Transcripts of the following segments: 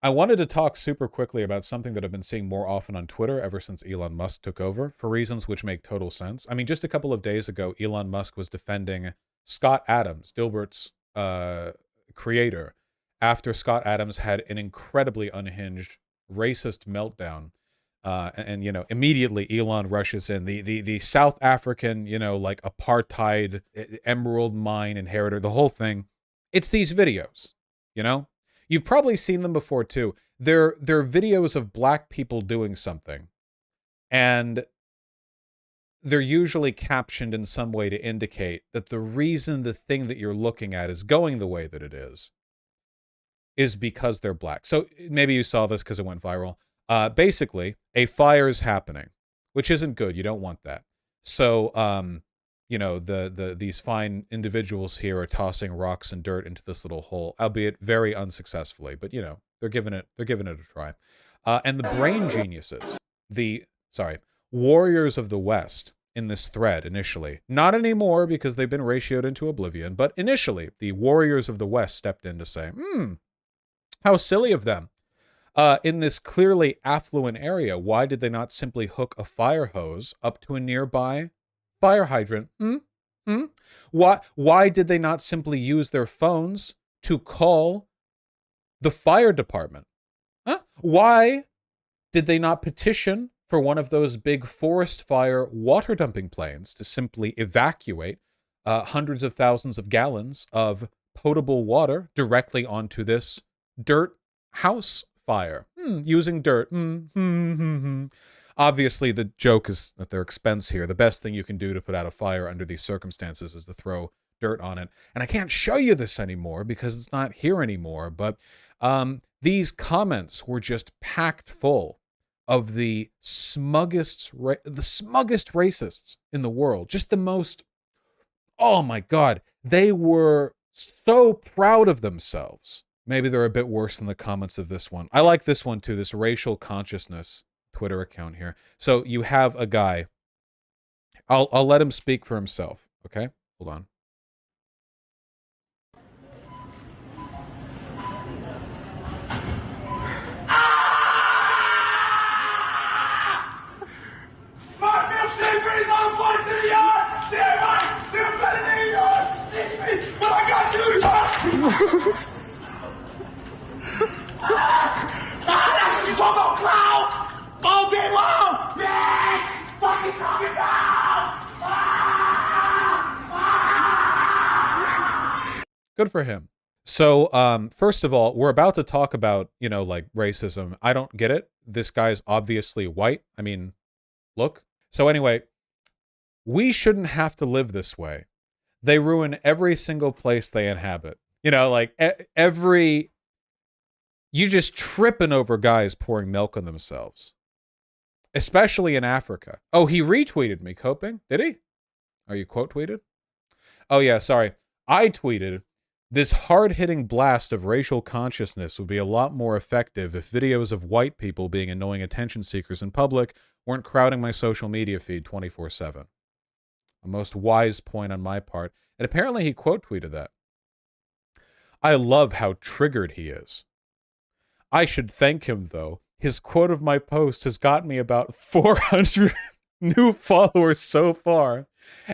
I wanted to talk super quickly about something that I've been seeing more often on Twitter ever since Elon Musk took over, for reasons which make total sense. I mean, just a couple of days ago, Elon Musk was defending Scott Adams, Dilbert's creator, after Scott Adams had an incredibly unhinged, racist meltdown. And you know, immediately Elon rushes in. The South African, you know, like apartheid, emerald mine inheritor, the whole thing. It's these videos, you know? You've probably seen them before too. They're videos of black people doing something, and they're usually captioned in some way to indicate that the reason the thing that you're looking at is going the way that it is because they're black. So maybe you saw this because it went viral. Basically, a fire's happening, which isn't good. You don't want that. So, you know, these fine individuals here are tossing rocks and dirt into this little hole, albeit very unsuccessfully. But you know, they're giving it a try. And the brain geniuses, warriors of the West in this thread initially, not anymore because they've been ratioed into oblivion, but initially the warriors of the West stepped in to say, how silly of them. In this clearly affluent area, why did they not simply hook a fire hose up to a nearby fire hydrant? Why did they not simply use their phones to call the fire department? Why did they not petition for one of those big forest fire water dumping planes to simply evacuate hundreds of thousands of gallons of potable water directly onto this dirt house fire using dirt? Obviously, the joke is at their expense here. The best thing you can do to put out a fire under these circumstances is to throw dirt on it. And I can't show you this anymore because it's not here anymore. But these comments were just packed full of the smuggest racists in the world. Just the most, oh my God, they were so proud of themselves. Maybe they're a bit worse than the comments of this one. I like this one too, this racial consciousness Twitter account here. So you have a guy. I'll let him speak for himself. Okay, hold on. My milkshake is on the point to the yard. They're right. They're better than yours. Teach me, but I got you. That's what you talking about, clown. All day long, bitch! Fucking talking about! Good for him. So, first of all, we're about to talk about, you know, like racism. I don't get it. This guy's obviously white. I mean, look. So anyway, we shouldn't have to live this way. They ruin every single place they inhabit. You know, like you just tripping over guys pouring milk on themselves. Especially in Africa. Oh, he retweeted me, Coping. Did he? Are you quote tweeted? Oh yeah, sorry. I tweeted, this hard-hitting blast of racial consciousness would be a lot more effective if videos of white people being annoying attention seekers in public weren't crowding my social media feed 24/7. A most wise point on my part. And apparently he quote tweeted that. I love how triggered he is. I should thank him, though. His quote of my post has got me about 400 new followers so far,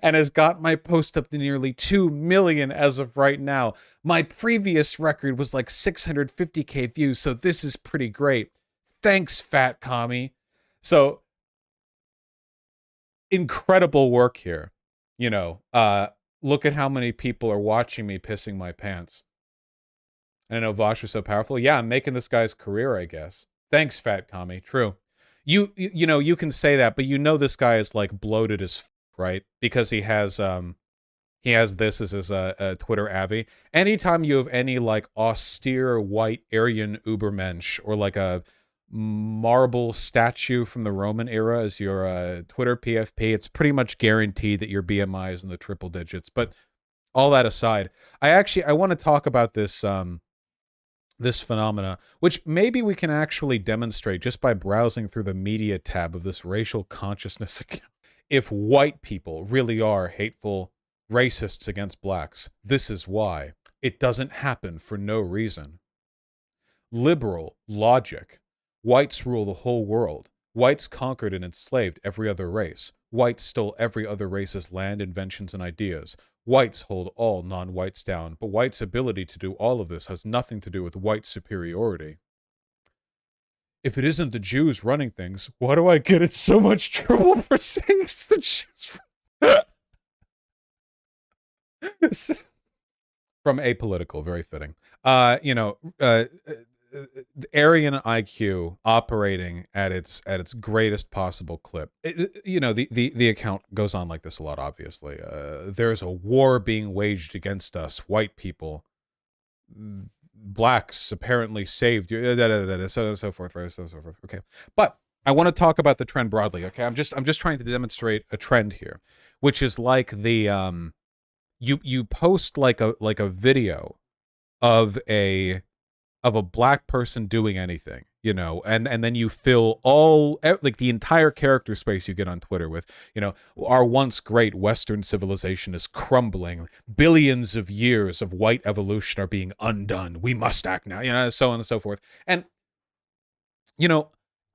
and has got my post up to nearly 2 million as of right now. My previous record was like 650k views, so this is pretty great. Thanks, fat commie. So, incredible work here. You know, look at how many people are watching me pissing my pants. And I know Vaush was so powerful. Yeah, I'm making this guy's career, I guess. Thanks, fat commie. True. You know, you can say that, but you know this guy is like bloated as right? Because he has this as his Twitter avi. Anytime you have any like austere white Aryan Ubermensch or like a marble statue from the Roman era as your Twitter PFP, it's pretty much guaranteed that your BMI is in the triple digits. But all that aside, I want to talk about this this phenomena, which maybe we can actually demonstrate just by browsing through the media tab of this racial consciousness account. If white people really are hateful Racists against blacks. This is why. It doesn't happen for no reason. Liberal logic. Whites rule the whole world. Whites conquered and enslaved every other race. Whites stole every other race's land, inventions, and ideas. Whites hold all non-whites down, but whites' ability to do all of this has nothing to do with white superiority. If it isn't the Jews running things, why do I get in so much trouble for saying it's the Jews? From Apolitical, very fitting. Aryan IQ operating at its greatest possible clip. The account goes on like this a lot. Obviously, there's a war being waged against us, white people. Blacks apparently saved you, so on and so forth, right? So on and so forth. Okay, but I want to talk about the trend broadly. Okay, I'm just trying to demonstrate a trend here, which is like the you post like a video of a black person doing anything, and then you fill like the entire character space you get on Twitter with, our once great Western civilization is crumbling. Billions of years of white evolution are being undone. We must act now, so on and so forth. And,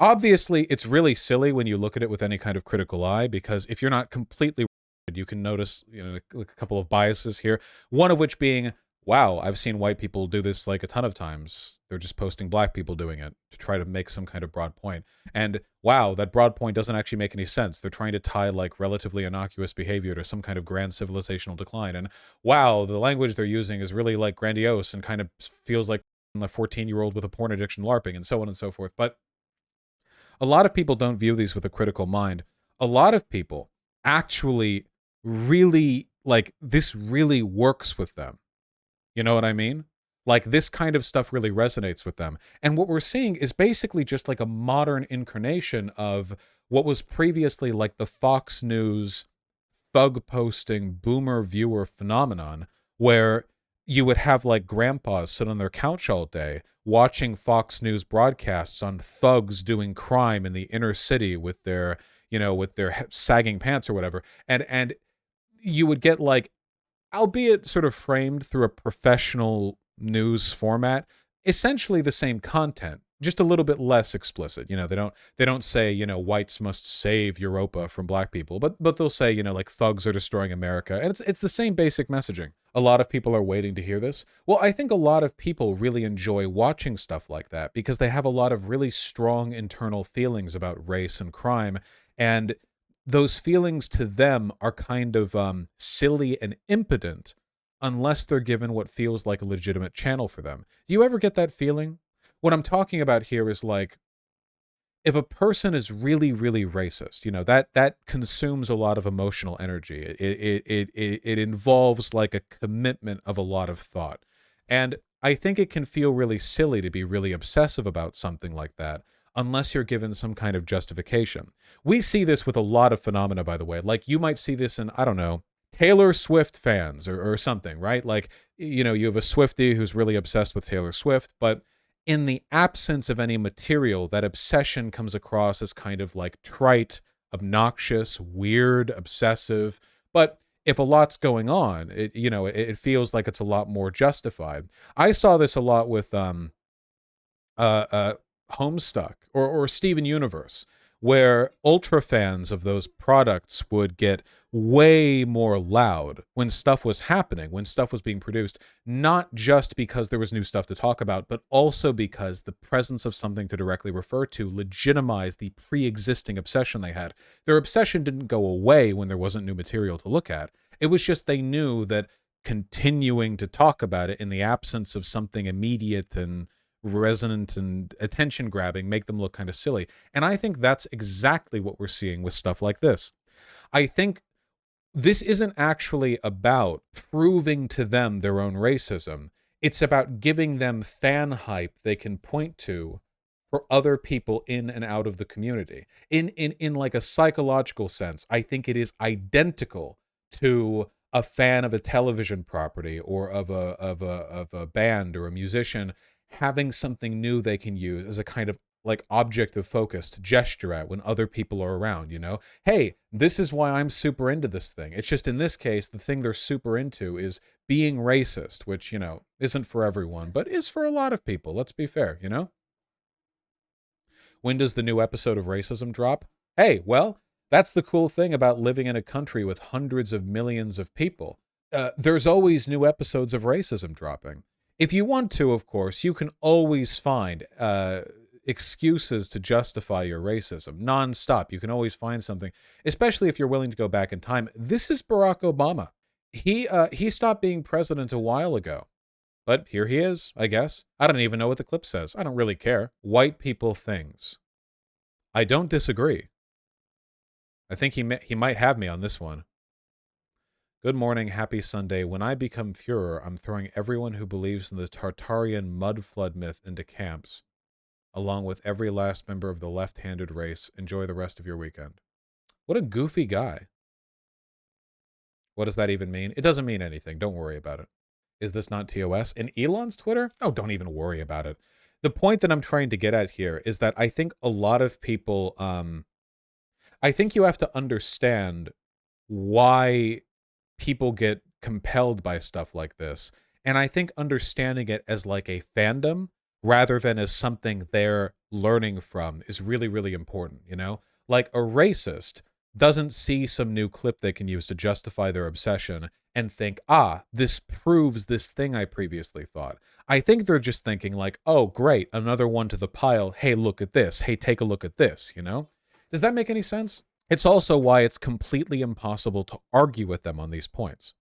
obviously it's really silly when you look at it with any kind of critical eye, because if you're not completely, you can notice, a couple of biases here. One of which being, wow, I've seen white people do this like a ton of times. They're just posting black people doing it to try to make some kind of broad point. And wow, that broad point doesn't actually make any sense. They're trying to tie like relatively innocuous behavior to some kind of grand civilizational decline. And wow, the language they're using is really like grandiose and kind of feels like a 14-year-old with a porn addiction LARPing, and so on and so forth. But a lot of people don't view these with a critical mind. A lot of people actually really, like, this really works with them. You know what I mean? Like, this kind of stuff really resonates with them. And what we're seeing is basically just like a modern incarnation of what was previously like the Fox News thug posting boomer viewer phenomenon, where you would have like grandpas sit on their couch all day watching Fox News broadcasts on thugs doing crime in the inner city with their, with their sagging pants or whatever. And you would get like, albeit sort of framed through a professional news format, essentially the same content, just a little bit less explicit. They don't say, whites must save Europa from black people, but they'll say, like thugs are destroying America. And it's the same basic messaging. A lot of people are waiting to hear this. Well, I think a lot of people really enjoy watching stuff like that because they have a lot of really strong internal feelings about race and crime. And those feelings to them are kind of silly and impotent unless they're given what feels like a legitimate channel for them. Do you ever get that feeling? What I'm talking about here is like, if a person is really, really racist, that consumes a lot of emotional energy. It involves like a commitment of a lot of thought. And I think it can feel really silly to be really obsessive about something like that, unless you're given some kind of justification. We see this with a lot of phenomena, by the way. Like, you might see this in, I don't know, Taylor Swift fans or something, right? Like, you have a Swiftie who's really obsessed with Taylor Swift, but in the absence of any material, that obsession comes across as kind of like trite, obnoxious, weird, obsessive. But if a lot's going on, it feels like it's a lot more justified. I saw this a lot with Homestuck or Steven Universe, where ultra fans of those products would get way more loud when stuff was happening, when stuff was being produced, not just because there was new stuff to talk about, but also because the presence of something to directly refer to legitimized the pre-existing obsession they had. Their obsession didn't go away when there wasn't new material to look at. It was just they knew that continuing to talk about it in the absence of something immediate and resonant and attention grabbing make them look kind of silly. And I think that's exactly what we're seeing with stuff like this. I think this isn't actually about proving to them their own racism. It's about giving them fan hype they can point to for other people in and out of the community. In like a psychological sense, I think it is identical to a fan of a television property or of a band or a musician having something new they can use as a kind of like object of focus to gesture at when other people are around, you know? Hey, this is why I'm super into this thing. It's just in this case, the thing they're super into is being racist, which, you know, isn't for everyone, but is for a lot of people. Let's be fair, you know? When does the new episode of Racism drop? Hey, well, that's the cool thing about living in a country with hundreds of millions of people. There's always new episodes of Racism dropping. If you want to, of course, you can always find excuses to justify your racism nonstop. You can always find something, especially if you're willing to go back in time. This is Barack Obama. He stopped being president a while ago. But here he is, I guess. I don't even know what the clip says. I don't really care. White people things. I don't disagree. I think he might have me on this one. Good morning, happy Sunday. When I become Führer, I'm throwing everyone who believes in the Tartarian mud flood myth into camps, along with every last member of the left-handed race. Enjoy the rest of your weekend. What a goofy guy. What does that even mean? It doesn't mean anything. Don't worry about it. Is this not TOS? In Elon's Twitter? Oh, don't even worry about it. The point that I'm trying to get at here is that I think a lot of people, I think you have to understand why people get compelled by stuff like this. And I think understanding it as like a fandom rather than as something they're learning from is really, really important, you know? Like a racist doesn't see some new clip they can use to justify their obsession and think, ah, this proves this thing I previously thought. I think they're just thinking like, oh, great, another one to the pile. Hey, look at this. Hey, take a look at this, you know? Does that make any sense? It's also why it's completely impossible to argue with them on these points.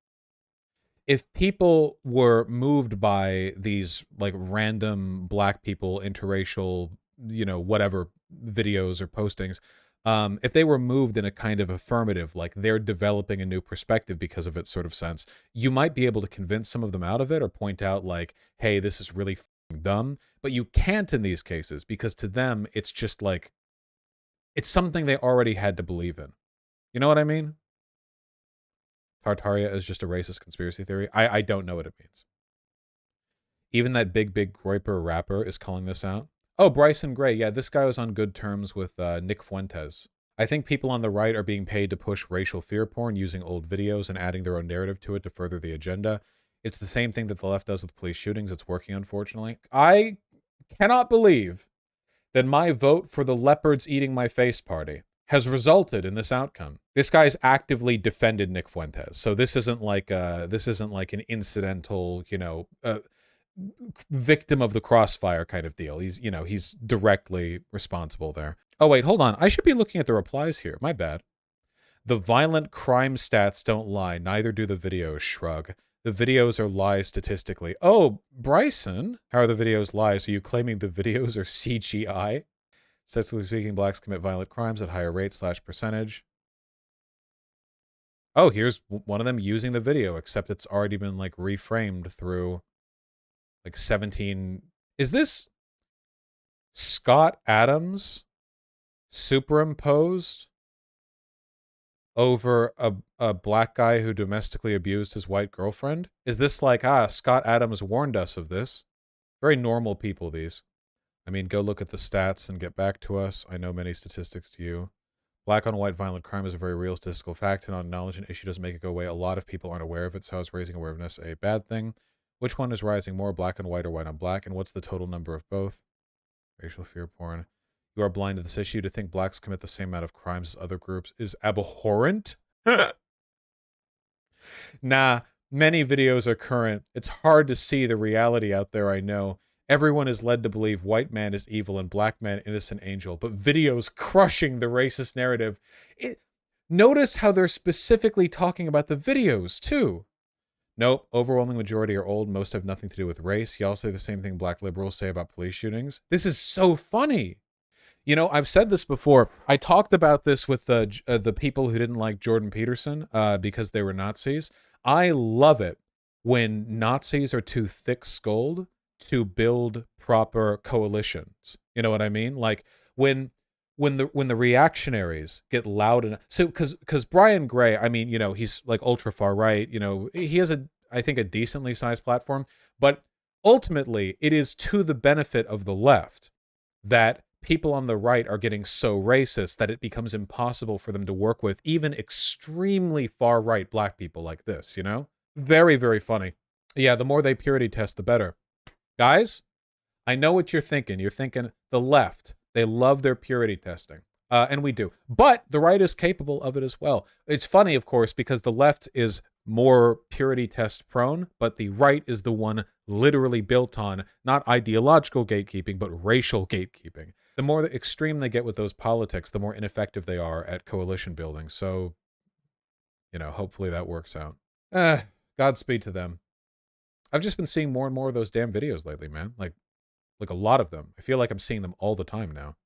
If people were moved by these like random black people, interracial, you know, whatever videos or postings, if they were moved in a kind of affirmative, like they're developing a new perspective because of it sort of sense, you might be able to convince some of them out of it or point out like, hey, this is really dumb. But you can't in these cases because to them, it's just like, it's something they already had to believe in. You know what I mean? Tartaria is just a racist conspiracy theory. I don't know what it means. Even that big Groiper rapper is calling this out. Oh, Bryson Gray. Yeah, this guy was on good terms with Nick Fuentes. I think people on the right are being paid to push racial fear porn using old videos and adding their own narrative to it to further the agenda. It's the same thing that the left does with police shootings. It's working, unfortunately. I cannot believe that my vote for the leopards eating my face party has resulted in this outcome. This guy's actively defended Nick Fuentes. So this isn't like an incidental, you know, victim of the crossfire kind of deal. He's directly responsible there. Oh, wait, hold on. I should be looking at the replies here. My bad. The violent crime stats don't lie. Neither do the videos, shrug. The videos are lies statistically. Oh, Bryson, how are the videos lies? Are you claiming the videos are CGI? Statistically speaking, blacks commit violent crimes at higher rates / percentage. Oh, here's one of them using the video, except it's already been like reframed through like 17. Is this Scott Adams superimposed over a black guy who domestically abused his white girlfriend? Is this like, Scott Adams warned us of this? Very normal people, these. I mean, go look at the stats and get back to us. I know many statistics to you. Black on white violent crime is a very real statistical fact, and on knowledge an issue doesn't make it go away. A lot of people aren't aware of it, so how is raising awareness a bad thing? Which one is rising more, black on white or white on black? And what's the total number of both? Racial fear porn. You are blind to this issue. To think blacks commit the same amount of crimes as other groups is abhorrent. Nah, many videos are current. It's hard to see the reality out there, I know. Everyone is led to believe white man is evil and black man innocent angel, but videos crushing the racist narrative. Notice how they're specifically talking about the videos, too. Nope, overwhelming majority are old. Most have nothing to do with race. Y'all say the same thing black liberals say about police shootings. This is so funny. You know, I've said this before. I talked about this with the people who didn't like Jordan Peterson because they were Nazis. I love it when Nazis are too thick-skulled to build proper coalitions. You know what I mean? Like when the reactionaries get loud enough. So because Brian Gray, I mean, you know, he's like ultra far right. You know, he has I think a decently sized platform, but ultimately it is to the benefit of the left that people on the right are getting so racist that it becomes impossible for them to work with even extremely far-right black people like this, you know? Very, very funny. Yeah, the more they purity test, the better. Guys, I know what you're thinking. You're thinking the left, they love their purity testing. And we do. But the right is capable of it as well. It's funny, of course, because the left is more purity test prone, but the right is the one literally built on not ideological gatekeeping, but racial gatekeeping. The more extreme they get with those politics, the more ineffective they are at coalition building. So, you know, hopefully that works out. Godspeed to them. I've just been seeing more and more of those damn videos lately, man. Like a lot of them. I feel like I'm seeing them all the time now.